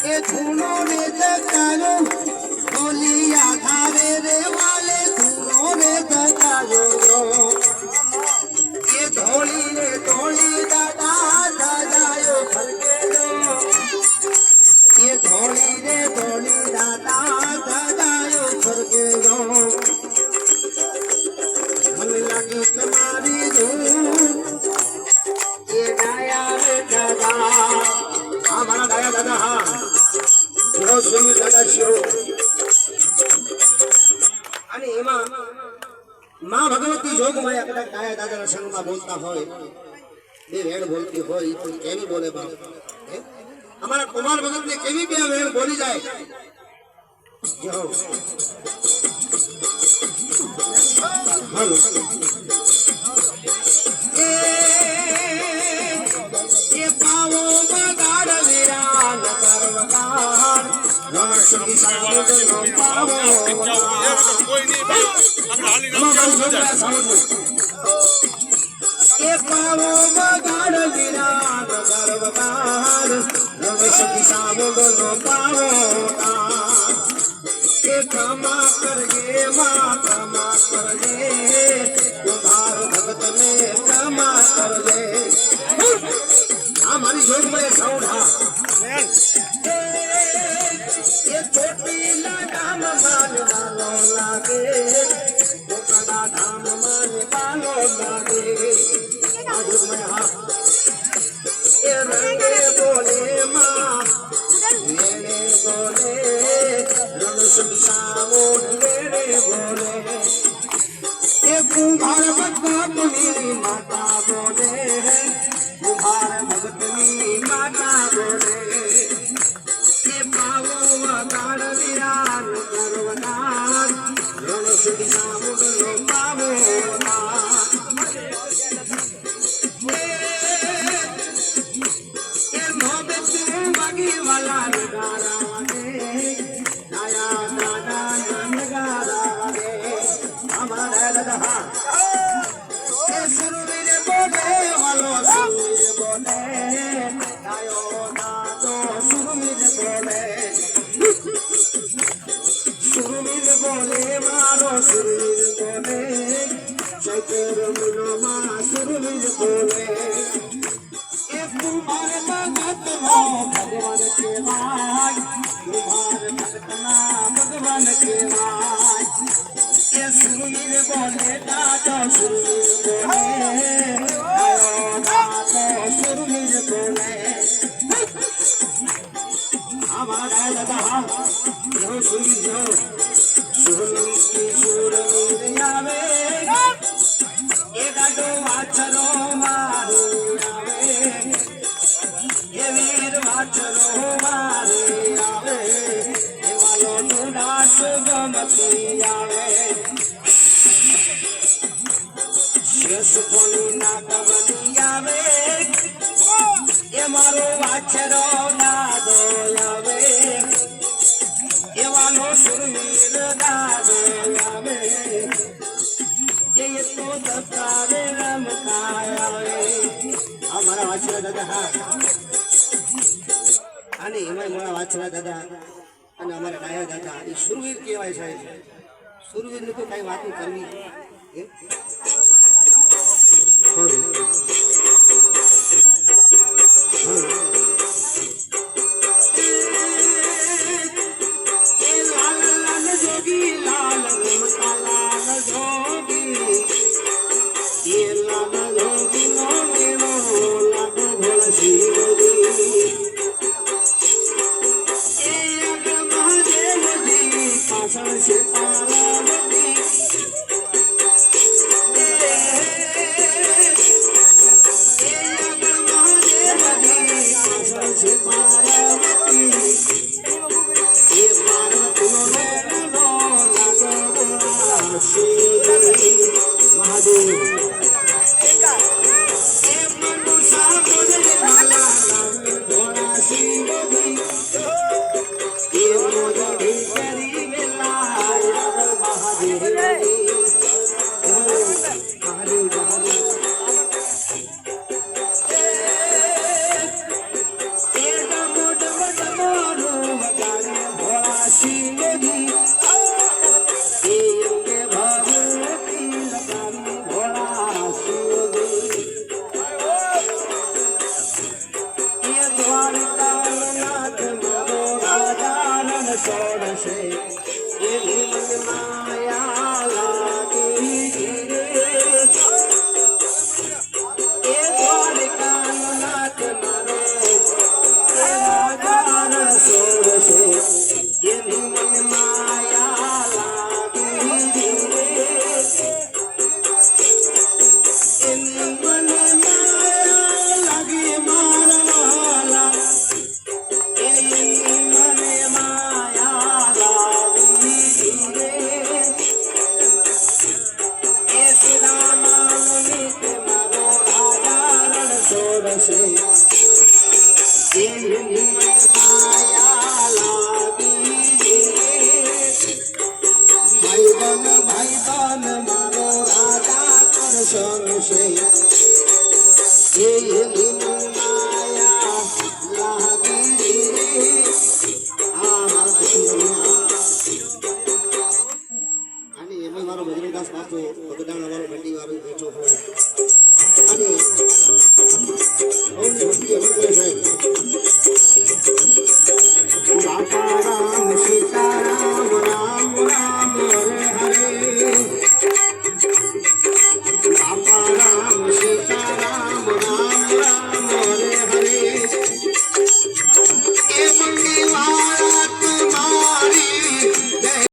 એ ધૂનો રે ધકાયો ઢોલિયા ધારે રે વાલે ધૂનો રે ધકાયો એ ધોળી દાદા ધજાયો ફરકેલો એ ધોળી દાદા ધજાયો ફરકેલો મને લાગી તમારી ધૂન એ ગાયા રે દાદા હા મારા ગાયા દાદા હા જો સુની દાદા શિરો અને એમાં માં ભગવતી જોગમાયા કદાચ ગાયા દાદાના સંગમાં બોલતા હોય બે વેણ બોલતી હોય તો કેવી બોલે બાપ અમારા કુમાર ભગત ને કેવી બે વેણ બોલી જાય જો હાલો એ પાવો બગાડ વિરાન કરવગાર રણસુકી સાગરનો પાવો કોઈ નહીં એ પાવો બગાડ વિરાન કરવગાર રણસુકી સાગરનો પાવો એ કમા કરજે માં કમા કરજે કુમાર ભગત ને કમા કરજે આ મારી જોગમાં સાઉન્ડ હા એ ચોટીલા ધામ માને વાલો લાગે કોકડા ધામ માને વાલો લાગે આ જોગમાં હા એ રંગે બોલે માં લેણે બોલે રણસુકી લેણે બોલે એ કુમાર ભગતની માતા બોલે કુમાર ભગતની માતા બોલે એ પાવો વગાડ વિરાન કરવનાર રણસુકી સામુડનો પાવો એ મોબે તું વાગી વાલા નગારા વાગે નાયા દાદા નગારા વાગે અમારા દાદા એ સુરવીર બોલે વાલો સુરવીર બોલે નાયો દાદો સુરવીર બોલે મારો સુરવીર બોલે ચૈતર મિલો માં સુરવીર બોલે એ કુમાર ભગત નો ભગવાન કેવાય કુમાર ભગત ના ભગવાન કેવાય એ સુરવીર બોલે દાદો સુરવીર બોલે દાદો સુરવીર બોલે અમારા દાદા જો સુરવીર જો સુરવીર સુરવીર આવે એ દાદો વાછરો મારો આવે એ વીર વાછરો મારે આવે એ વાલો નું દાસ ગમતી આવે શેષ કોની નાગવની આવે એ મારો વાછરો દાદો આવે એ વાલો સુરવીર દાદો આવે એ તો દત્તારે રમકાય આવે અમારા વાછરા દાદા હા અને એમાં મારા વાછરા દાદા અને અમારા ડાયા દાદા એ સુરવીર કહેવાય સાહેબ સુરવીર ની તો કઈ વાત કરવી લાલ લાલ જોગી લાલ રમતા લાલ જોગી એ લાલ જોગી નો મેળો લાગો ભોળ શિવજી એ અગ્ર મહાદેવજી પાછળ છે પાર્વતી મહાદેવ છોડશે એની મને માયા લાગી રે એ દ્વારકાનો નાથ મારો એ રાજાના છોડશે એની મને માયા લાગી રે એની મને માયા લાગી મારવાલા એની મને માયા લાગી રે એ સીધામાનો નીત મારો રાજા રણ છોડશે એની મને માયા લાગી રે ભાઈબંધ મારો રાજા કરશનશે એની માયા લાગી રે અને એમાં મારો ભજનદાસ પાછો બગડાણ વાળો ભંડી વાળો